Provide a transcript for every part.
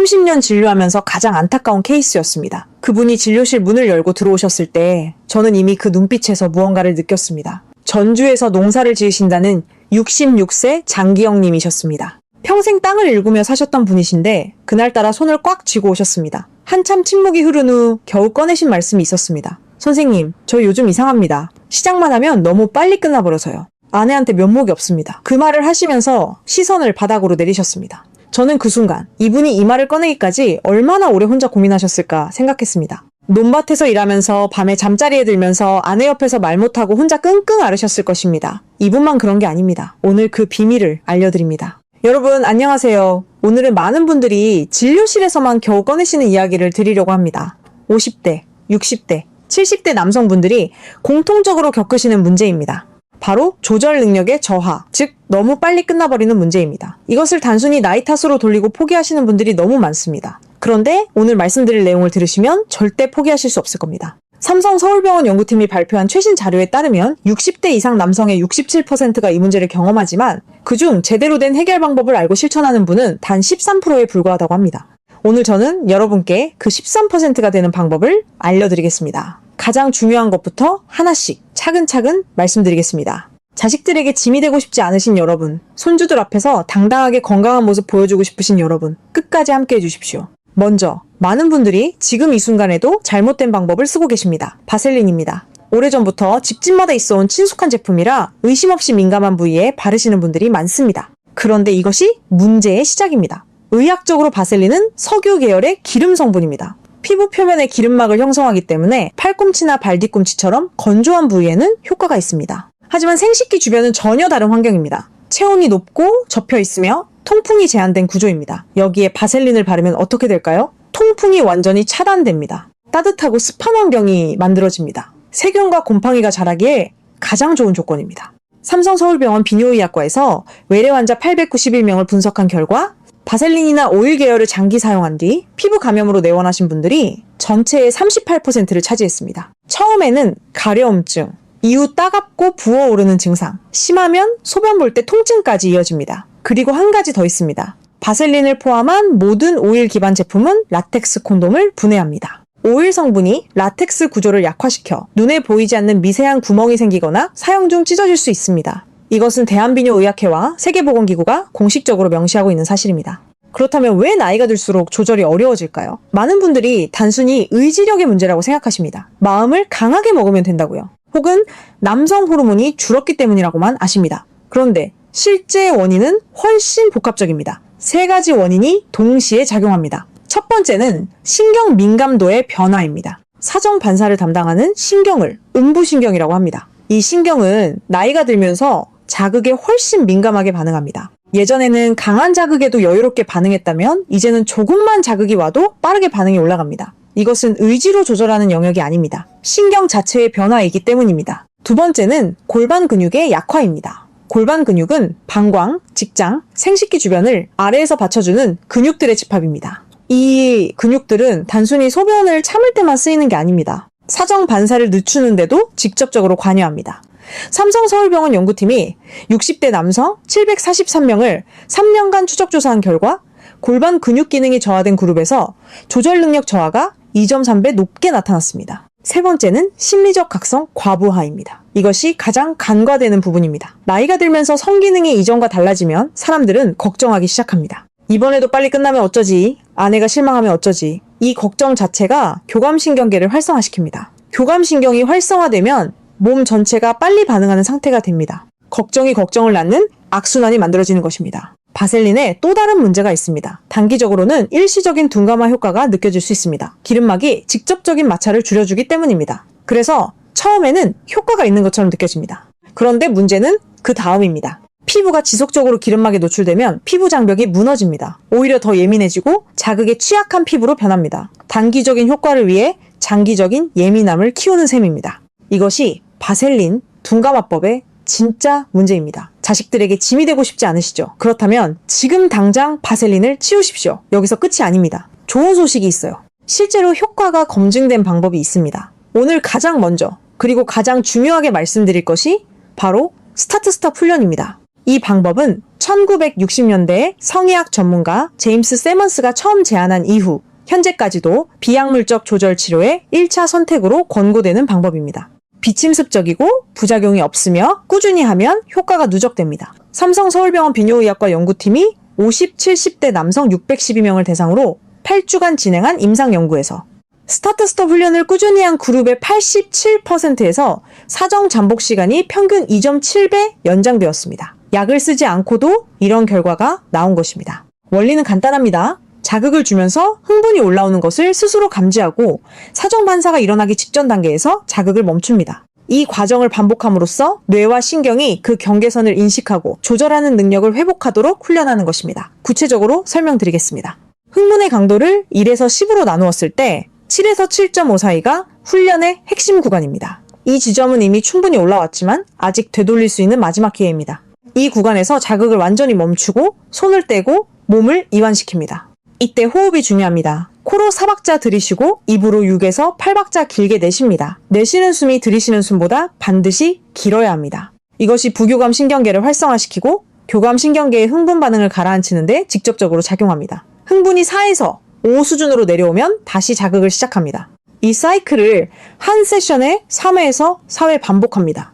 30년 진료하면서 가장 안타까운 케이스였습니다. 그분이 진료실 문을 열고 들어오셨을 때 저는 이미 그 눈빛에서 무언가를 느꼈습니다. 전주에서 농사를 지으신다는 66세 장기영 님이셨습니다. 평생 땅을 일구며 사셨던 분이신데 그날따라 손을 꽉 쥐고 오셨습니다. 한참 침묵이 흐른 후 겨우 꺼내신 말씀이 있었습니다. 선생님, 저 요즘 이상합니다. 시작만 하면 너무 빨리 끝나버려서요. 아내한테 면목이 없습니다. 그 말을 하시면서 시선을 바닥으로 내리셨습니다. 저는 그 순간 이분이 이 말을 꺼내기까지 얼마나 오래 혼자 고민하셨을까 생각했습니다. 논밭에서 일하면서 밤에 잠자리에 들면서 아내 옆에서 말 못하고 혼자 끙끙 앓으셨을 것입니다. 이분만 그런 게 아닙니다. 오늘 그 비밀을 알려드립니다. 여러분 안녕하세요. 오늘은 많은 분들이 진료실에서만 겨우 꺼내시는 이야기를 드리려고 합니다. 50대, 60대, 70대 남성분들이 공통적으로 겪으시는 문제입니다. 바로 조절 능력의 저하, 즉 너무 빨리 끝나버리는 문제입니다. 이것을 단순히 나이 탓으로 돌리고 포기하시는 분들이 너무 많습니다. 그런데 오늘 말씀드릴 내용을 들으시면 절대 포기하실 수 없을 겁니다. 삼성서울병원 연구팀이 발표한 최신 자료에 따르면 60대 이상 남성의 67%가 이 문제를 경험하지만 그중 제대로 된 해결 방법을 알고 실천하는 분은 단 13%에 불과하다고 합니다. 오늘 저는 여러분께 그 13%가 되는 방법을 알려드리겠습니다. 가장 중요한 것부터 하나씩 차근차근 말씀드리겠습니다. 자식들에게 짐이 되고 싶지 않으신 여러분, 손주들 앞에서 당당하게 건강한 모습 보여주고 싶으신 여러분, 끝까지 함께 해주십시오. 먼저 많은 분들이 지금 이 순간에도 잘못된 방법을 쓰고 계십니다. 바셀린입니다. 오래전부터 집집마다 있어온 친숙한 제품이라 의심 없이 민감한 부위에 바르시는 분들이 많습니다. 그런데 이것이 문제의 시작입니다. 의학적으로 바셀린은 석유 계열의 기름 성분입니다. 피부 표면에 기름막을 형성하기 때문에 팔꿈치나 발 뒤꿈치처럼 건조한 부위에는 효과가 있습니다. 하지만 생식기 주변은 전혀 다른 환경입니다. 체온이 높고 접혀 있으며 통풍이 제한된 구조입니다. 여기에 바셀린을 바르면 어떻게 될까요? 통풍이 완전히 차단됩니다. 따뜻하고 습한 환경이 만들어집니다. 세균과 곰팡이가 자라기에 가장 좋은 조건입니다. 삼성서울병원 비뇨의학과에서 외래 환자 891명을 분석한 결과 바셀린이나 오일 계열을 장기 사용한 뒤 피부 감염으로 내원하신 분들이 전체의 38%를 차지했습니다. 처음에는 가려움증, 이후 따갑고 부어오르는 증상, 심하면 소변 볼 때 통증까지 이어집니다. 그리고 한 가지 더 있습니다. 바셀린을 포함한 모든 오일 기반 제품은 라텍스 콘돔을 분해합니다. 오일 성분이 라텍스 구조를 약화시켜 눈에 보이지 않는 미세한 구멍이 생기거나 사용 중 찢어질 수 있습니다. 이것은 대한비뇨의학회와 세계보건기구가 공식적으로 명시하고 있는 사실입니다. 그렇다면 왜 나이가 들수록 조절이 어려워질까요? 많은 분들이 단순히 의지력의 문제라고 생각하십니다. 마음을 강하게 먹으면 된다고요. 혹은 남성 호르몬이 줄었기 때문이라고만 아십니다. 그런데 실제 원인은 훨씬 복합적입니다. 세 가지 원인이 동시에 작용합니다. 첫 번째는 신경 민감도의 변화입니다. 사정 반사를 담당하는 신경을 음부신경이라고 합니다. 이 신경은 나이가 들면서 자극에 훨씬 민감하게 반응합니다. 예전에는 강한 자극에도 여유롭게 반응했다면 이제는 조금만 자극이 와도 빠르게 반응이 올라갑니다. 이것은 의지로 조절하는 영역이 아닙니다. 신경 자체의 변화이기 때문입니다. 두 번째는 골반 근육의 약화입니다. 골반 근육은 방광, 직장, 생식기 주변을 아래에서 받쳐주는 근육들의 집합입니다. 이 근육들은 단순히 소변을 참을 때만 쓰이는 게 아닙니다. 사정 반사를 늦추는데도 직접적으로 관여합니다. 삼성서울병원 연구팀이 60대 남성 743명을 3년간 추적 조사한 결과 골반 근육 기능이 저하된 그룹에서 조절 능력 저하가 2.3배 높게 나타났습니다. 세 번째는 심리적 각성 과부하입니다. 이것이 가장 간과되는 부분입니다. 나이가 들면서 성기능이 이전과 달라지면 사람들은 걱정하기 시작합니다. 이번에도 빨리 끝나면 어쩌지? 아내가 실망하면 어쩌지? 이 걱정 자체가 교감신경계를 활성화시킵니다. 교감신경이 활성화되면 몸 전체가 빨리 반응하는 상태가 됩니다. 걱정이 걱정을 낳는 악순환이 만들어지는 것입니다. 바셀린에 또 다른 문제가 있습니다. 단기적으로는 일시적인 둔감화 효과가 느껴질 수 있습니다. 기름막이 직접적인 마찰을 줄여주기 때문입니다. 그래서 처음에는 효과가 있는 것처럼 느껴집니다. 그런데 문제는 그 다음입니다. 피부가 지속적으로 기름막에 노출되면 피부 장벽이 무너집니다. 오히려 더 예민해지고 자극에 취약한 피부로 변합니다. 단기적인 효과를 위해 장기적인 예민함을 키우는 셈입니다. 이것이 바셀린 둔감화법의 진짜 문제입니다. 자식들에게 짐이 되고 싶지 않으시죠? 그렇다면 지금 당장 바셀린을 치우십시오. 여기서 끝이 아닙니다. 좋은 소식이 있어요. 실제로 효과가 검증된 방법이 있습니다. 오늘 가장 먼저 그리고 가장 중요하게 말씀드릴 것이 바로 스타트 스탑 훈련입니다. 이 방법은 1960년대에 성의학 전문가 제임스 세먼스가 처음 제안한 이후 현재까지도 비약물적 조절 치료의 1차 선택으로 권고되는 방법입니다. 비침습적이고 부작용이 없으며 꾸준히 하면 효과가 누적됩니다. 삼성서울병원 비뇨의학과 연구팀이 50, 70대 남성 612명을 대상으로 8주간 진행한 임상연구에서 스타트-스톱 훈련을 꾸준히 한 그룹의 87%에서 사정 잠복 시간이 평균 2.7배 연장되었습니다. 약을 쓰지 않고도 이런 결과가 나온 것입니다. 원리는 간단합니다. 자극을 주면서 흥분이 올라오는 것을 스스로 감지하고 사정 반사가 일어나기 직전 단계에서 자극을 멈춥니다. 이 과정을 반복함으로써 뇌와 신경이 그 경계선을 인식하고 조절하는 능력을 회복하도록 훈련하는 것입니다. 구체적으로 설명드리겠습니다. 흥분의 강도를 1에서 10으로 나누었을 때 7에서 7.5 사이가 훈련의 핵심 구간입니다. 이 지점은 이미 충분히 올라왔지만 아직 되돌릴 수 있는 마지막 기회입니다. 이 구간에서 자극을 완전히 멈추고 손을 떼고 몸을 이완시킵니다. 이때 호흡이 중요합니다. 코로 4박자 들이쉬고 입으로 6에서 8박자 길게 내쉽니다. 내쉬는 숨이 들이쉬는 숨보다 반드시 길어야 합니다. 이것이 부교감 신경계를 활성화시키고 교감 신경계의 흥분 반응을 가라앉히는 데 직접적으로 작용합니다. 흥분이 4에서 5 수준으로 내려오면 다시 자극을 시작합니다. 이 사이클을 한 세션에 3회에서 4회 반복합니다.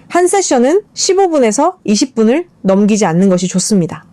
한 세션은 15분에서 20분을 넘기지 않는 것이 좋습니다.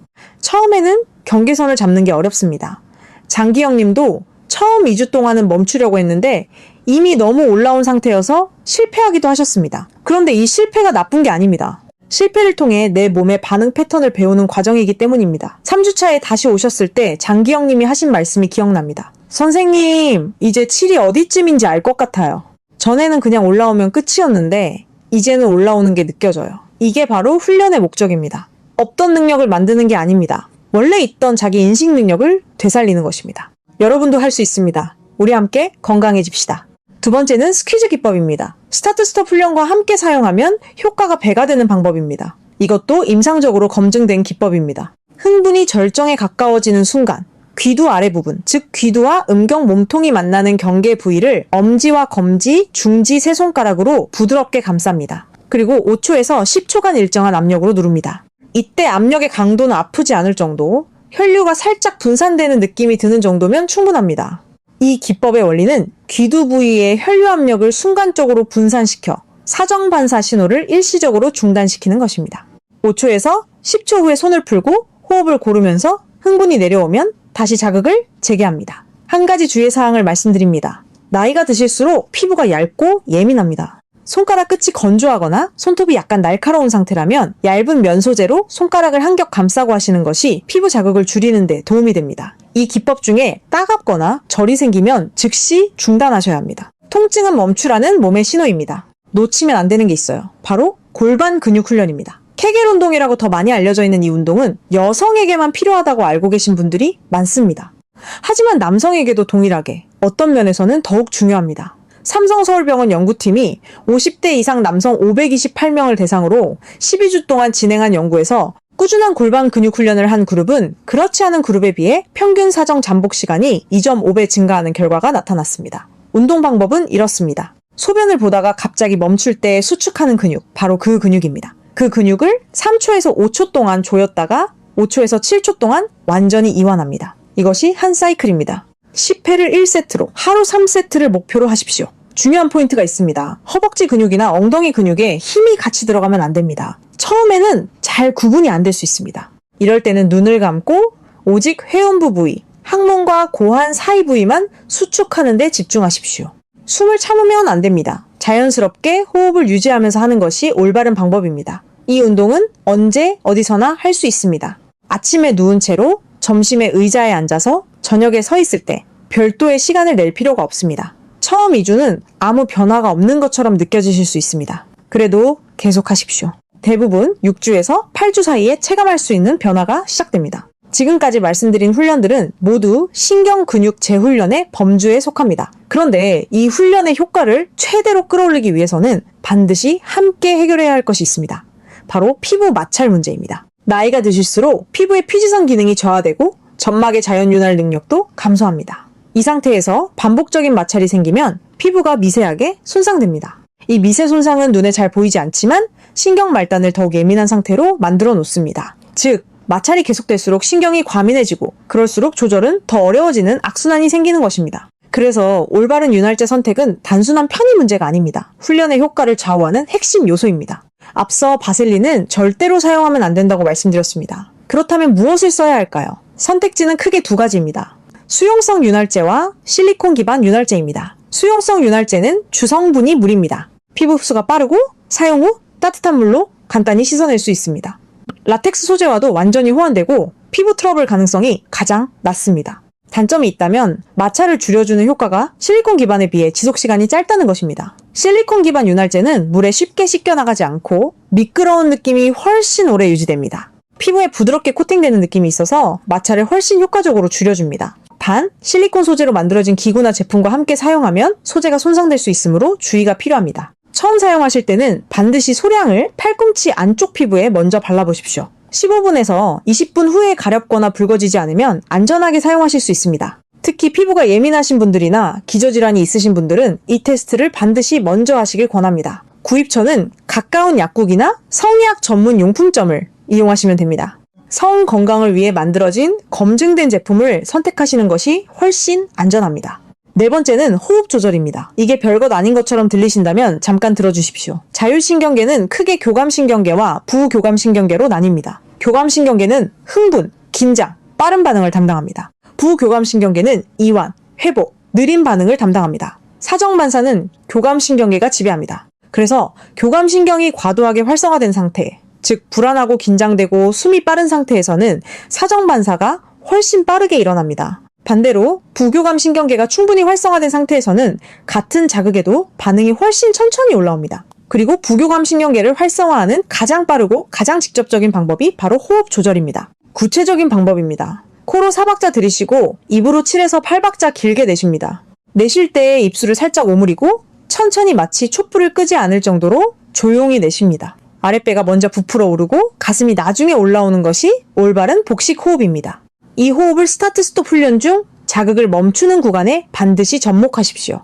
처음에는 경계선을 잡는 게 어렵습니다. 장기영 님도 처음 2주 동안은 멈추려고 했는데 이미 너무 올라온 상태여서 실패하기도 하셨습니다. 그런데 이 실패가 나쁜 게 아닙니다. 실패를 통해 내 몸의 반응 패턴을 배우는 과정이기 때문입니다. 3주차에 다시 오셨을 때 장기영 님이 하신 말씀이 기억납니다. 선생님, 이제 7이 어디쯤인지 알 것 같아요. 전에는 그냥 올라오면 끝이었는데 이제는 올라오는 게 느껴져요. 이게 바로 훈련의 목적입니다. 없던 능력을 만드는 게 아닙니다. 원래 있던 자기 인식 능력을 되살리는 것입니다. 여러분도 할 수 있습니다. 우리 함께 건강해집시다. 두 번째는 스퀴즈 기법입니다. 스타트-스톱 훈련과 함께 사용하면 효과가 배가 되는 방법입니다. 이것도 임상적으로 검증된 기법입니다. 흥분이 절정에 가까워지는 순간 귀두 아래 부분, 즉 귀두와 음경 몸통이 만나는 경계 부위를 엄지와 검지, 중지 세 손가락으로 부드럽게 감쌉니다. 그리고 5초에서 10초간 일정한 압력으로 누릅니다. 이때 압력의 강도는 아프지 않을 정도, 혈류가 살짝 분산되는 느낌이 드는 정도면 충분합니다. 이 기법의 원리는 귀두 부위의 혈류 압력을 순간적으로 분산시켜 사정 반사 신호를 일시적으로 중단시키는 것입니다. 5초에서 10초 후에 손을 풀고 호흡을 고르면서 흥분이 내려오면 다시 자극을 재개합니다. 한 가지 주의사항을 말씀드립니다. 나이가 드실수록 피부가 얇고 예민합니다. 손가락 끝이 건조하거나 손톱이 약간 날카로운 상태라면 얇은 면 소재로 손가락을 한겹 감싸고 하시는 것이 피부 자극을 줄이는 데 도움이 됩니다. 이 기법 중에 따갑거나 절이 생기면 즉시 중단하셔야 합니다. 통증은 멈추라는 몸의 신호입니다. 놓치면 안 되는 게 있어요. 바로 골반 근육 훈련입니다. 케겔 운동이라고 더 많이 알려져 있는 이 운동은 여성에게만 필요하다고 알고 계신 분들이 많습니다. 하지만 남성에게도 동일하게 어떤 면에서는 더욱 중요합니다. 삼성서울병원 연구팀이 50대 이상 남성 528명을 대상으로 12주 동안 진행한 연구에서 꾸준한 골반 근육 훈련을 한 그룹은 그렇지 않은 그룹에 비해 평균 사정 잠복 시간이 2.5배 증가하는 결과가 나타났습니다. 운동 방법은 이렇습니다. 소변을 보다가 갑자기 멈출 때 수축하는 근육, 바로 그 근육입니다. 그 근육을 3초에서 5초 동안 조였다가 5초에서 7초 동안 완전히 이완합니다. 이것이 한 사이클입니다. 10회를 1세트로 하루 3세트를 목표로 하십시오. 중요한 포인트가 있습니다. 허벅지 근육이나 엉덩이 근육에 힘이 같이 들어가면 안 됩니다. 처음에는 잘 구분이 안 될 수 있습니다. 이럴 때는 눈을 감고 오직 회음부 부위, 항문과 고환 사이 부위만 수축하는 데 집중하십시오. 숨을 참으면 안 됩니다. 자연스럽게 호흡을 유지하면서 하는 것이 올바른 방법입니다. 이 운동은 언제 어디서나 할 수 있습니다. 아침에 누운 채로 점심에 의자에 앉아서 저녁에 서 있을 때 별도의 시간을 낼 필요가 없습니다. 처음 2주는 아무 변화가 없는 것처럼 느껴지실 수 있습니다. 그래도 계속하십시오. 대부분 6주에서 8주 사이에 체감할 수 있는 변화가 시작됩니다. 지금까지 말씀드린 훈련들은 모두 신경근육 재훈련의 범주에 속합니다. 그런데 이 훈련의 효과를 최대로 끌어올리기 위해서는 반드시 함께 해결해야 할 것이 있습니다. 바로 피부 마찰 문제입니다. 나이가 드실수록 피부의 피지선 기능이 저하되고 점막의 자연 윤활 능력도 감소합니다. 이 상태에서 반복적인 마찰이 생기면 피부가 미세하게 손상됩니다. 이 미세 손상은 눈에 잘 보이지 않지만 신경 말단을 더욱 예민한 상태로 만들어 놓습니다. 즉, 마찰이 계속될수록 신경이 과민해지고 그럴수록 조절은 더 어려워지는 악순환이 생기는 것입니다. 그래서 올바른 윤활제 선택은 단순한 편의 문제가 아닙니다. 훈련의 효과를 좌우하는 핵심 요소입니다. 앞서 바셀린은 절대로 사용하면 안 된다고 말씀드렸습니다. 그렇다면 무엇을 써야 할까요? 선택지는 크게 두 가지입니다. 수용성 윤활제와 실리콘 기반 윤활제입니다. 수용성 윤활제는 주성분이 물입니다. 피부 흡수가 빠르고 사용 후 따뜻한 물로 간단히 씻어낼 수 있습니다. 라텍스 소재와도 완전히 호환되고 피부 트러블 가능성이 가장 낮습니다. 단점이 있다면 마찰을 줄여주는 효과가 실리콘 기반에 비해 지속시간이 짧다는 것입니다. 실리콘 기반 윤활제는 물에 쉽게 씻겨나가지 않고 미끄러운 느낌이 훨씬 오래 유지됩니다. 피부에 부드럽게 코팅되는 느낌이 있어서 마찰을 훨씬 효과적으로 줄여줍니다. 단, 실리콘 소재로 만들어진 기구나 제품과 함께 사용하면 소재가 손상될 수 있으므로 주의가 필요합니다. 처음 사용하실 때는 반드시 소량을 팔꿈치 안쪽 피부에 먼저 발라보십시오. 15분에서 20분 후에 가렵거나 붉어지지 않으면 안전하게 사용하실 수 있습니다. 특히 피부가 예민하신 분들이나 기저질환이 있으신 분들은 이 테스트를 반드시 먼저 하시길 권합니다. 구입 전은 가까운 약국이나 성의학 전문 용품점을 이용하시면 됩니다. 성 건강을 위해 만들어진 검증된 제품을 선택하시는 것이 훨씬 안전합니다. 네 번째는 호흡 조절입니다. 이게 별것 아닌 것처럼 들리신다면 잠깐 들어주십시오. 자율신경계는 크게 교감신경계와 부교감신경계로 나뉩니다. 교감신경계는 흥분, 긴장, 빠른 반응을 담당합니다. 부교감신경계는 이완, 회복, 느린 반응을 담당합니다. 사정반사는 교감신경계가 지배합니다. 그래서 교감신경이 과도하게 활성화된 상태, 즉 불안하고 긴장되고 숨이 빠른 상태에서는 사정반사가 훨씬 빠르게 일어납니다. 반대로 부교감 신경계가 충분히 활성화된 상태에서는 같은 자극에도 반응이 훨씬 천천히 올라옵니다. 그리고 부교감 신경계를 활성화하는 가장 빠르고 가장 직접적인 방법이 바로 호흡 조절입니다. 구체적인 방법입니다. 코로 4박자 들이쉬고 입으로 7에서 8박자 길게 내쉽니다. 내쉴 때 입술을 살짝 오므리고 천천히 마치 촛불을 끄지 않을 정도로 조용히 내쉽니다. 아랫배가 먼저 부풀어 오르고 가슴이 나중에 올라오는 것이 올바른 복식 호흡입니다. 이 호흡을 스타트 스톱 훈련 중 자극을 멈추는 구간에 반드시 접목하십시오.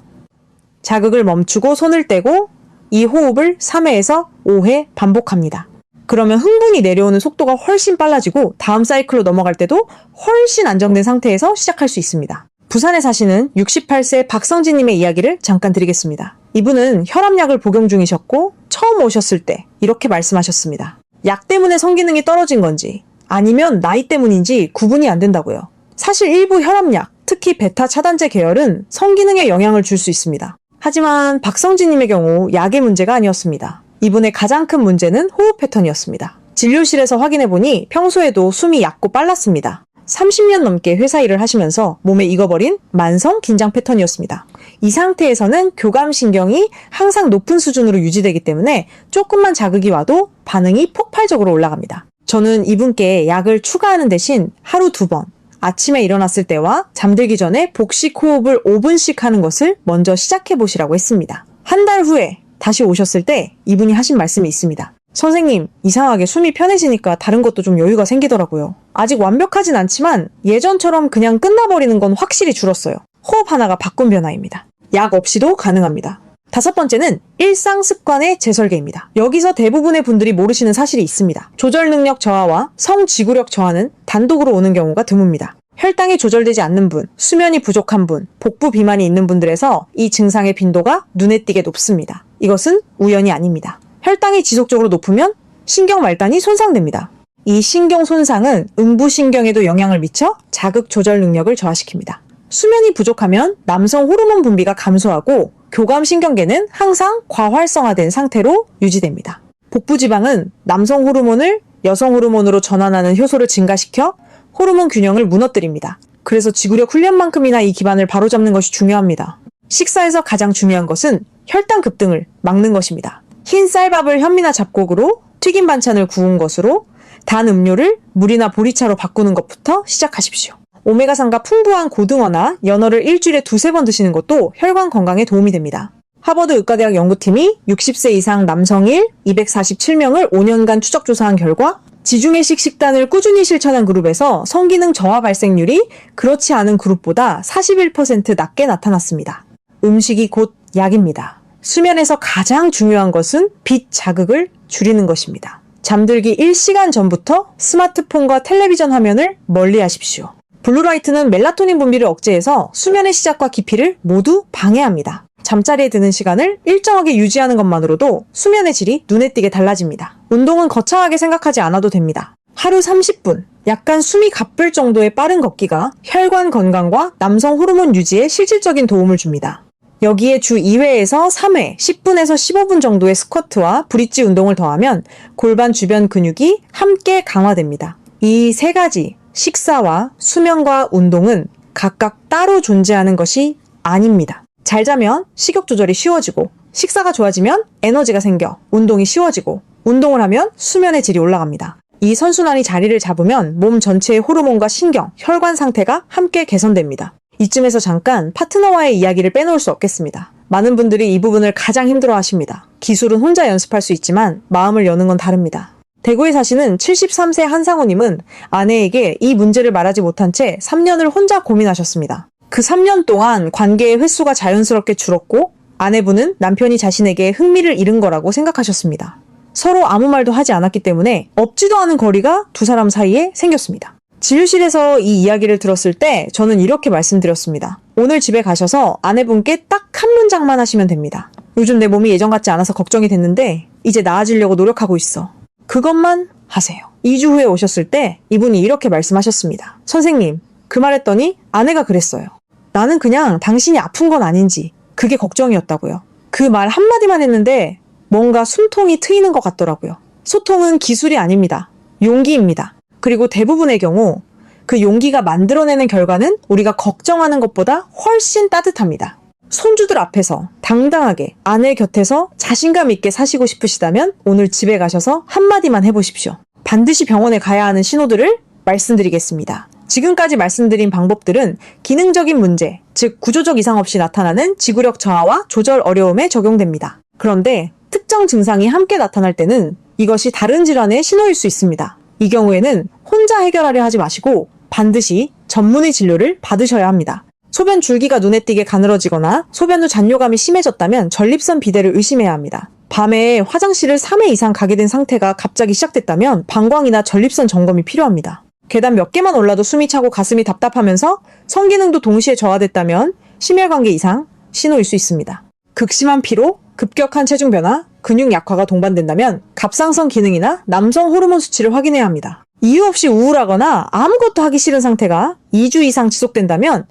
자극을 멈추고 손을 떼고 이 호흡을 3회에서 5회 반복합니다. 그러면 흥분이 내려오는 속도가 훨씬 빨라지고 다음 사이클로 넘어갈 때도 훨씬 안정된 상태에서 시작할 수 있습니다. 부산에 사시는 68세 박성진님의 이야기를 잠깐 드리겠습니다. 이분은 혈압약을 복용 중이셨고 처음 오셨을 때 이렇게 말씀하셨습니다. 약 때문에 성기능이 떨어진 건지 아니면 나이 때문인지 구분이 안 된다고요. 사실 일부 혈압약, 특히 베타 차단제 계열은 성기능에 영향을 줄 수 있습니다. 하지만 박성진님의 경우 약의 문제가 아니었습니다. 이분의 가장 큰 문제는 호흡 패턴이었습니다. 진료실에서 확인해보니 평소에도 숨이 얕고 빨랐습니다. 30년 넘게 회사 일을 하시면서 몸에 익어버린 만성 긴장 패턴이었습니다. 이 상태에서는 교감신경이 항상 높은 수준으로 유지되기 때문에 조금만 자극이 와도 반응이 폭발적으로 올라갑니다. 저는 이분께 약을 추가하는 대신 하루 2번, 아침에 일어났을 때와 잠들기 전에 복식 호흡을 5분씩 하는 것을 먼저 시작해보시라고 했습니다. 한 달 후에 다시 오셨을 때 이분이 하신 말씀이 있습니다. 선생님, 이상하게 숨이 편해지니까 다른 것도 좀 여유가 생기더라고요. 아직 완벽하진 않지만 예전처럼 그냥 끝나버리는 건 확실히 줄었어요. 호흡 하나가 바꾼 변화입니다. 약 없이도 가능합니다. 5번째는 일상 습관의 재설계입니다. 여기서 대부분의 분들이 모르시는 사실이 있습니다. 조절 능력 저하와 성지구력 저하는 단독으로 오는 경우가 드뭅니다. 혈당이 조절되지 않는 분, 수면이 부족한 분, 복부 비만이 있는 분들에서 이 증상의 빈도가 눈에 띄게 높습니다. 이것은 우연이 아닙니다. 혈당이 지속적으로 높으면 신경 말단이 손상됩니다. 이 신경 손상은 음부신경에도 영향을 미쳐 자극 조절 능력을 저하시킵니다. 수면이 부족하면 남성 호르몬 분비가 감소하고 교감신경계는 항상 과활성화된 상태로 유지됩니다. 복부지방은 남성 호르몬을 여성 호르몬으로 전환하는 효소를 증가시켜 호르몬 균형을 무너뜨립니다. 그래서 지구력 훈련만큼이나 이 기반을 바로잡는 것이 중요합니다. 식사에서 가장 중요한 것은 혈당 급등을 막는 것입니다. 흰 쌀밥을 현미나 잡곡으로, 튀김 반찬을 구운 것으로, 단 음료를 물이나 보리차로 바꾸는 것부터 시작하십시오. 오메가3가 풍부한 고등어나 연어를 일주일에 2-3번 드시는 것도 혈관 건강에 도움이 됩니다. 하버드 의과대학 연구팀이 60세 이상 남성일 247명을 5년간 추적 조사한 결과 지중해식 식단을 꾸준히 실천한 그룹에서 성기능 저하 발생률이 그렇지 않은 그룹보다 41% 낮게 나타났습니다. 음식이 곧 약입니다. 수면에서 가장 중요한 것은 빛 자극을 줄이는 것입니다. 잠들기 1시간 전부터 스마트폰과 텔레비전 화면을 멀리 하십시오. 블루라이트는 멜라토닌 분비를 억제해서 수면의 시작과 깊이를 모두 방해합니다. 잠자리에 드는 시간을 일정하게 유지하는 것만으로도 수면의 질이 눈에 띄게 달라집니다. 운동은 거창하게 생각하지 않아도 됩니다. 하루 30분, 약간 숨이 가쁠 정도의 빠른 걷기가 혈관 건강과 남성 호르몬 유지에 실질적인 도움을 줍니다. 여기에 주 2회에서 3회, 10분에서 15분 정도의 스쿼트와 브릿지 운동을 더하면 골반 주변 근육이 함께 강화됩니다. 이 세 가지, 식사와 수면과 운동은 각각 따로 존재하는 것이 아닙니다. 잘 자면 식욕 조절이 쉬워지고, 식사가 좋아지면 에너지가 생겨 운동이 쉬워지고, 운동을 하면 수면의 질이 올라갑니다. 이 선순환이 자리를 잡으면 몸 전체의 호르몬과 신경, 혈관 상태가 함께 개선됩니다. 이쯤에서 잠깐 파트너와의 이야기를 빼놓을 수 없겠습니다. 많은 분들이 이 부분을 가장 힘들어 하십니다. 기술은 혼자 연습할 수 있지만 마음을 여는 건 다릅니다. 대구에 사시는 73세 한상우님은 아내에게 이 문제를 말하지 못한 채 3년을 혼자 고민하셨습니다. 그 3년 동안 관계의 횟수가 자연스럽게 줄었고 아내분은 남편이 자신에게 흥미를 잃은 거라고 생각하셨습니다. 서로 아무 말도 하지 않았기 때문에 없지도 않은 거리가 두 사람 사이에 생겼습니다. 진료실에서 이 이야기를 들었을 때 저는 이렇게 말씀드렸습니다. 오늘 집에 가셔서 아내분께 딱 한 문장만 하시면 됩니다. 요즘 내 몸이 예전 같지 않아서 걱정이 됐는데 이제 나아지려고 노력하고 있어. 그것만 하세요. 2주 후에 오셨을 때 이분이 이렇게 말씀하셨습니다. 선생님, 그 말했더니 아내가 그랬어요. 나는 그냥 당신이 아픈 건 아닌지 그게 걱정이었다고요. 그 말 한마디만 했는데 뭔가 숨통이 트이는 것 같더라고요. 소통은 기술이 아닙니다. 용기입니다. 그리고 대부분의 경우 그 용기가 만들어내는 결과는 우리가 걱정하는 것보다 훨씬 따뜻합니다. 손주들 앞에서 당당하게 아내 곁에서 자신감 있게 사시고 싶으시다면 오늘 집에 가셔서 한마디만 해보십시오. 반드시 병원에 가야 하는 신호들을 말씀드리겠습니다. 지금까지 말씀드린 방법들은 기능적인 문제, 즉 구조적 이상 없이 나타나는 지구력 저하와 조절 어려움에 적용됩니다. 그런데 특정 증상이 함께 나타날 때는 이것이 다른 질환의 신호일 수 있습니다. 이 경우에는 혼자 해결하려 하지 마시고 반드시 전문의 진료를 받으셔야 합니다. 소변 줄기가 눈에 띄게 가늘어지거나 소변 후 잔뇨감이 심해졌다면 전립선 비대를 의심해야 합니다. 밤에 화장실을 3회 이상 가게 된 상태가 갑자기 시작됐다면 방광이나 전립선 점검이 필요합니다. 계단 몇 개만 올라도 숨이 차고 가슴이 답답하면서 성기능도 동시에 저하됐다면 심혈관계 이상 신호일 수 있습니다. 극심한 피로, 급격한 체중 변화, 근육 약화가 동반된다면 갑상선 기능이나 남성 호르몬 수치를 확인해야 합니다. 이유 없이 우울하거나 아무것도 하기 싫은 상태가 2주 이상 지속된다면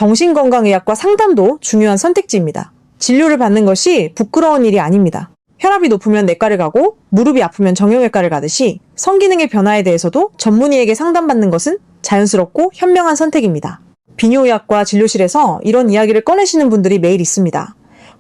정신건강의학과 상담도 중요한 선택지입니다. 진료를 받는 것이 부끄러운 일이 아닙니다. 혈압이 높으면 내과를 가고 무릎이 아프면 정형외과를 가듯이 성기능의 변화에 대해서도 전문의에게 상담받는 것은 자연스럽고 현명한 선택입니다. 비뇨의학과 진료실에서 이런 이야기를 꺼내시는 분들이 매일 있습니다.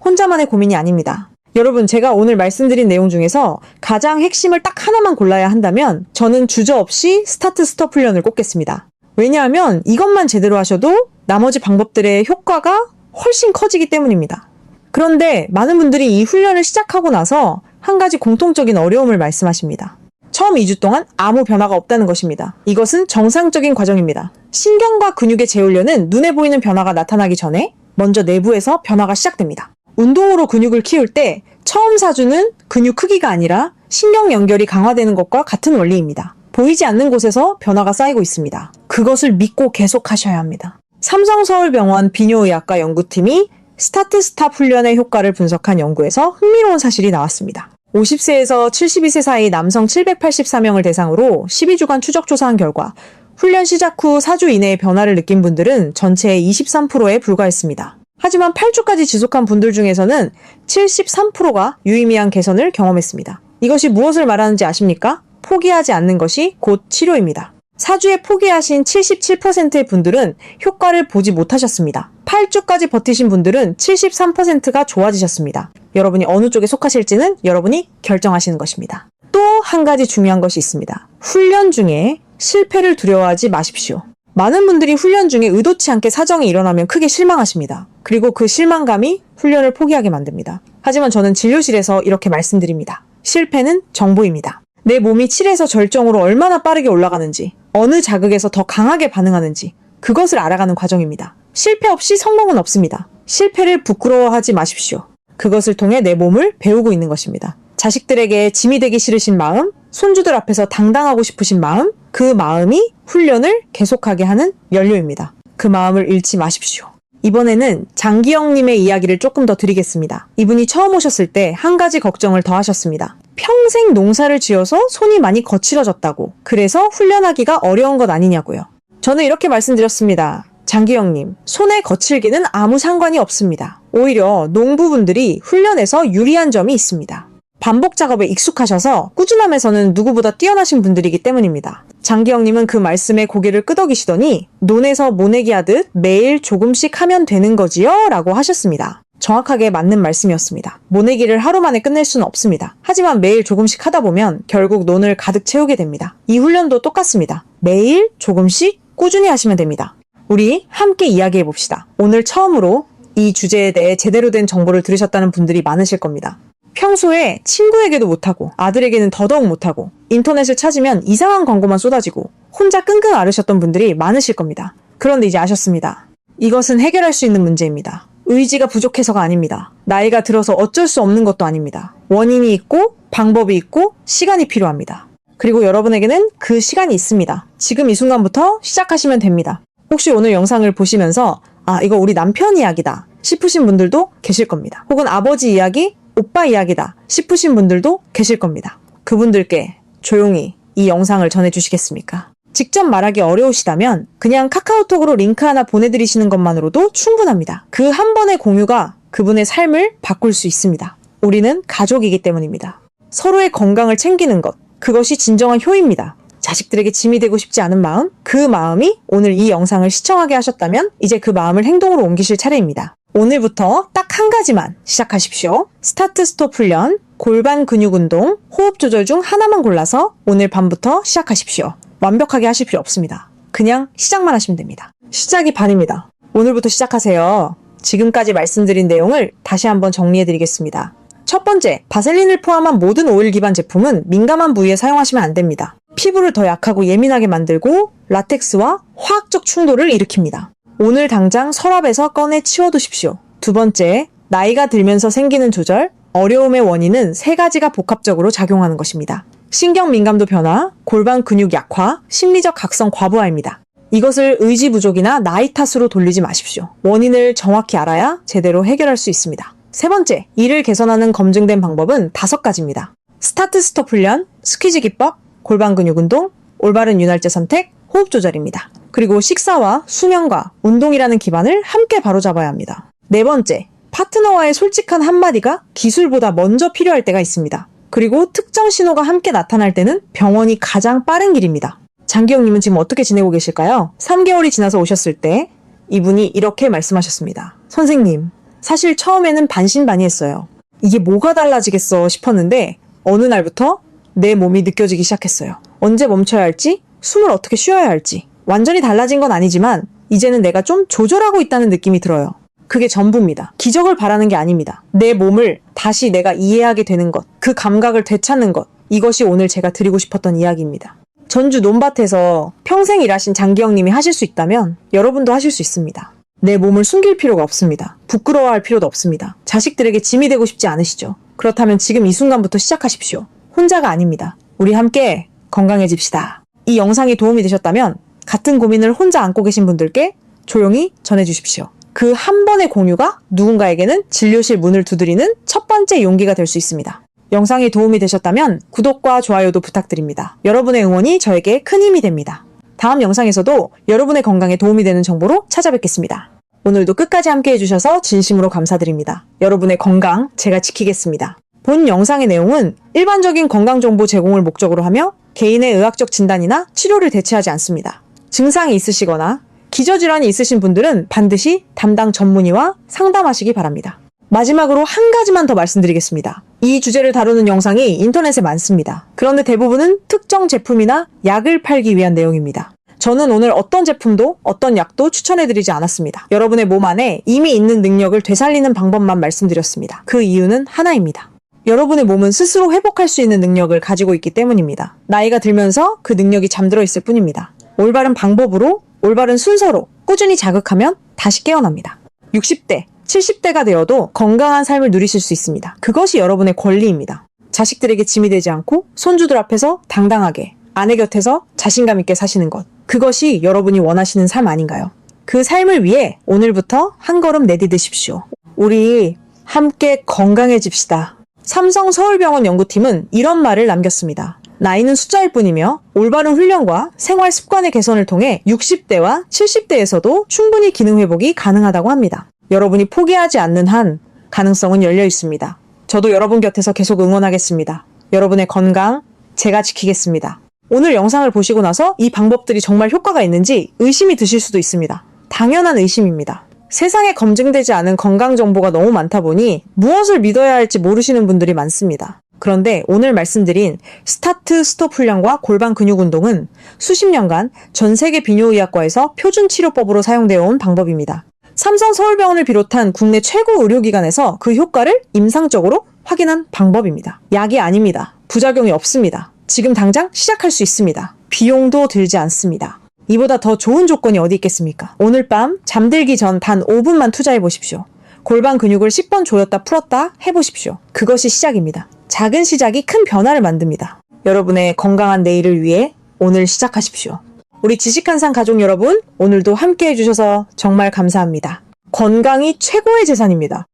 혼자만의 고민이 아닙니다. 여러분, 제가 오늘 말씀드린 내용 중에서 가장 핵심을 딱 하나만 골라야 한다면 저는 주저없이 스타트 스톱 훈련을 꼽겠습니다. 왜냐하면 이것만 제대로 하셔도 나머지 방법들의 효과가 훨씬 커지기 때문입니다. 그런데 많은 분들이 이 훈련을 시작하고 나서 한 가지 공통적인 어려움을 말씀하십니다. 처음 2주 동안 아무 변화가 없다는 것입니다. 이것은 정상적인 과정입니다. 신경과 근육의 재훈련은 눈에 보이는 변화가 나타나기 전에 먼저 내부에서 변화가 시작됩니다. 운동으로 근육을 키울 때 처음 4주는 근육 크기가 아니라 신경 연결이 강화되는 것과 같은 원리입니다. 보이지 않는 곳에서 변화가 쌓이고 있습니다. 그것을 믿고 계속하셔야 합니다. 삼성서울병원 비뇨의학과 연구팀이 스타트 스탑 훈련의 효과를 분석한 연구에서 흥미로운 사실이 나왔습니다. 50세에서 72세 사이 남성 784명을 대상으로 12주간 추적 조사한 결과 훈련 시작 후 4주 이내에 변화를 느낀 분들은 전체의 23%에 불과했습니다. 하지만 8주까지 지속한 분들 중에서는 73%가 유의미한 개선을 경험했습니다. 이것이 무엇을 말하는지 아십니까? 포기하지 않는 것이 곧 치료입니다. 4주에 포기하신 77%의 분들은 효과를 보지 못하셨습니다. 8주까지 버티신 분들은 73%가 좋아지셨습니다. 여러분이 어느 쪽에 속하실지는 여러분이 결정하시는 것입니다. 또 한 가지 중요한 것이 있습니다. 훈련 중에 실패를 두려워하지 마십시오. 많은 분들이 훈련 중에 의도치 않게 사정이 일어나면 크게 실망하십니다. 그리고 그 실망감이 훈련을 포기하게 만듭니다. 하지만 저는 진료실에서 이렇게 말씀드립니다. 실패는 정보입니다. 내 몸이 7에서 절정으로 얼마나 빠르게 올라가는지, 어느 자극에서 더 강하게 반응하는지 그것을 알아가는 과정입니다. 실패 없이 성공은 없습니다. 실패를 부끄러워하지 마십시오. 그것을 통해 내 몸을 배우고 있는 것입니다. 자식들에게 짐이 되기 싫으신 마음, 손주들 앞에서 당당하고 싶으신 마음, 그 마음이 훈련을 계속하게 하는 연료입니다. 그 마음을 잃지 마십시오. 이번에는 장기영님의 이야기를 조금 더 드리겠습니다. 이분이 처음 오셨을 때 한 가지 걱정을 더 하셨습니다. 평생 농사를 지어서 손이 많이 거칠어졌다고. 그래서 훈련하기가 어려운 것 아니냐고요. 저는 이렇게 말씀드렸습니다. 장기영님, 손의 거칠기는 아무 상관이 없습니다. 오히려 농부분들이 훈련에서 유리한 점이 있습니다. 반복 작업에 익숙하셔서 꾸준함에서는 누구보다 뛰어나신 분들이기 때문입니다. 장기영님은 그 말씀에 고개를 끄덕이시더니 논에서 모내기 하듯 매일 조금씩 하면 되는 거지요? 라고 하셨습니다. 정확하게 맞는 말씀이었습니다. 모내기를 하루 만에 끝낼 수는 없습니다. 하지만 매일 조금씩 하다 보면 결국 논을 가득 채우게 됩니다. 이 훈련도 똑같습니다. 매일 조금씩 꾸준히 하시면 됩니다. 우리 함께 이야기해 봅시다. 오늘 처음으로 이 주제에 대해 제대로 된 정보를 들으셨다는 분들이 많으실 겁니다. 평소에 친구에게도 못하고 아들에게는 더더욱 못하고 인터넷을 찾으면 이상한 광고만 쏟아지고 혼자 끙끙 앓으셨던 분들이 많으실 겁니다. 그런데 이제 아셨습니다. 이것은 해결할 수 있는 문제입니다. 의지가 부족해서가 아닙니다. 나이가 들어서 어쩔 수 없는 것도 아닙니다. 원인이 있고 방법이 있고 시간이 필요합니다. 그리고 여러분에게는 그 시간이 있습니다. 지금 이 순간부터 시작하시면 됩니다. 혹시 오늘 영상을 보시면서 이거 우리 남편 이야기다 싶으신 분들도 계실 겁니다. 혹은 아버지 이야기, 오빠 이야기다 싶으신 분들도 계실 겁니다. 그분들께 조용히 이 영상을 전해주시겠습니까? 직접 말하기 어려우시다면 그냥 카카오톡으로 링크 하나 보내드리시는 것만으로도 충분합니다. 그 한 번의 공유가 그분의 삶을 바꿀 수 있습니다. 우리는 가족이기 때문입니다. 서로의 건강을 챙기는 것, 그것이 진정한 효입니다. 자식들에게 짐이 되고 싶지 않은 마음, 그 마음이 오늘 이 영상을 시청하게 하셨다면 이제 그 마음을 행동으로 옮기실 차례입니다. 오늘부터 딱 한 가지만 시작하십시오. 스타트 스톱 훈련, 골반 근육 운동, 호흡 조절 중 하나만 골라서 오늘 밤부터 시작하십시오. 완벽하게 하실 필요 없습니다. 그냥 시작만 하시면 됩니다. 시작이 반입니다. 오늘부터 시작하세요. 지금까지 말씀드린 내용을 다시 한번 정리해드리겠습니다. 첫 번째, 바셀린을 포함한 모든 오일 기반 제품은 민감한 부위에 사용하시면 안 됩니다. 피부를 더 약하고 예민하게 만들고 라텍스와 화학적 충돌을 일으킵니다. 오늘 당장 서랍에서 꺼내 치워두십시오. 두 번째, 나이가 들면서 생기는 조절, 어려움의 원인은 세 가지가 복합적으로 작용하는 것입니다. 신경 민감도 변화, 골반 근육 약화, 심리적 각성 과부하입니다. 이것을 의지 부족이나 나이 탓으로 돌리지 마십시오. 원인을 정확히 알아야 제대로 해결할 수 있습니다. 세 번째, 이를 개선하는 검증된 방법은 5가지입니다. 스타트 스톱 훈련, 스퀴즈 기법, 골반 근육 운동, 올바른 윤활제 선택, 호흡 조절입니다. 그리고 식사와 수면과 운동이라는 기반을 함께 바로잡아야 합니다. 네 번째, 파트너와의 솔직한 한마디가 기술보다 먼저 필요할 때가 있습니다. 그리고 특정 신호가 함께 나타날 때는 병원이 가장 빠른 길입니다. 장기영님은 지금 어떻게 지내고 계실까요? 3개월이 지나서 오셨을 때 이분이 이렇게 말씀하셨습니다. 선생님, 사실 처음에는 반신반의했어요. 이게 뭐가 달라지겠어 싶었는데 어느 날부터 내 몸이 느껴지기 시작했어요. 언제 멈춰야 할지, 숨을 어떻게 쉬어야 할지. 완전히 달라진 건 아니지만 이제는 내가 좀 조절하고 있다는 느낌이 들어요. 그게 전부입니다. 기적을 바라는 게 아닙니다. 내 몸을 다시 내가 이해하게 되는 것, 그 감각을 되찾는 것, 이것이 오늘 제가 드리고 싶었던 이야기입니다. 전주 논밭에서 평생 일하신 장기영님이 하실 수 있다면 여러분도 하실 수 있습니다. 내 몸을 숨길 필요가 없습니다. 부끄러워할 필요도 없습니다. 자식들에게 짐이 되고 싶지 않으시죠? 그렇다면 지금 이 순간부터 시작하십시오. 혼자가 아닙니다. 우리 함께 건강해집시다. 이 영상이 도움이 되셨다면 같은 고민을 혼자 안고 계신 분들께 조용히 전해주십시오. 그 한 번의 공유가 누군가에게는 진료실 문을 두드리는 첫 번째 용기가 될 수 있습니다. 영상이 도움이 되셨다면 구독과 좋아요도 부탁드립니다. 여러분의 응원이 저에게 큰 힘이 됩니다. 다음 영상에서도 여러분의 건강에 도움이 되는 정보로 찾아뵙겠습니다. 오늘도 끝까지 함께 해주셔서 진심으로 감사드립니다. 여러분의 건강 제가 지키겠습니다. 본 영상의 내용은 일반적인 건강정보 제공을 목적으로 하며 개인의 의학적 진단이나 치료를 대체하지 않습니다. 증상이 있으시거나 기저질환이 있으신 분들은 반드시 담당 전문의와 상담하시기 바랍니다. 마지막으로 한 가지만 더 말씀드리겠습니다. 이 주제를 다루는 영상이 인터넷에 많습니다. 그런데 대부분은 특정 제품이나 약을 팔기 위한 내용입니다. 저는 오늘 어떤 제품도 어떤 약도 추천해드리지 않았습니다. 여러분의 몸 안에 이미 있는 능력을 되살리는 방법만 말씀드렸습니다. 그 이유는 하나입니다. 여러분의 몸은 스스로 회복할 수 있는 능력을 가지고 있기 때문입니다. 나이가 들면서 그 능력이 잠들어 있을 뿐입니다. 올바른 방법으로, 올바른 순서로 꾸준히 자극하면 다시 깨어납니다. 60대, 70대가 되어도 건강한 삶을 누리실 수 있습니다. 그것이 여러분의 권리입니다. 자식들에게 짐이 되지 않고 손주들 앞에서 당당하게, 아내 곁에서 자신감 있게 사시는 것. 그것이 여러분이 원하시는 삶 아닌가요? 그 삶을 위해 오늘부터 한 걸음 내디디십시오. 우리 함께 건강해집시다. 삼성 서울병원 연구팀은 이런 말을 남겼습니다. 나이는 숫자일 뿐이며 올바른 훈련과 생활 습관의 개선을 통해 60대와 70대에서도 충분히 기능 회복이 가능하다고 합니다. 여러분이 포기하지 않는 한 가능성은 열려 있습니다. 저도 여러분 곁에서 계속 응원하겠습니다. 여러분의 건강 제가 지키겠습니다. 오늘 영상을 보시고 나서 이 방법들이 정말 효과가 있는지 의심이 드실 수도 있습니다. 당연한 의심입니다. 세상에 검증되지 않은 건강 정보가 너무 많다 보니 무엇을 믿어야 할지 모르시는 분들이 많습니다. 그런데 오늘 말씀드린 스타트 스톱 훈련과 골반 근육 운동은 수십 년간 전 세계 비뇨의학과에서 표준 치료법으로 사용되어 온 방법입니다. 삼성 서울병원을 비롯한 국내 최고 의료기관에서 그 효과를 임상적으로 확인한 방법입니다. 약이 아닙니다. 부작용이 없습니다. 지금 당장 시작할 수 있습니다. 비용도 들지 않습니다. 이보다 더 좋은 조건이 어디 있겠습니까? 오늘 밤 잠들기 전 단 5분만 투자해 보십시오. 골반 근육을 10번 조였다 풀었다 해보십시오. 그것이 시작입니다. 작은 시작이 큰 변화를 만듭니다. 여러분의 건강한 내일을 위해 오늘 시작하십시오. 우리 지식한상 가족 여러분, 오늘도 함께 해주셔서 정말 감사합니다. 건강이 최고의 재산입니다.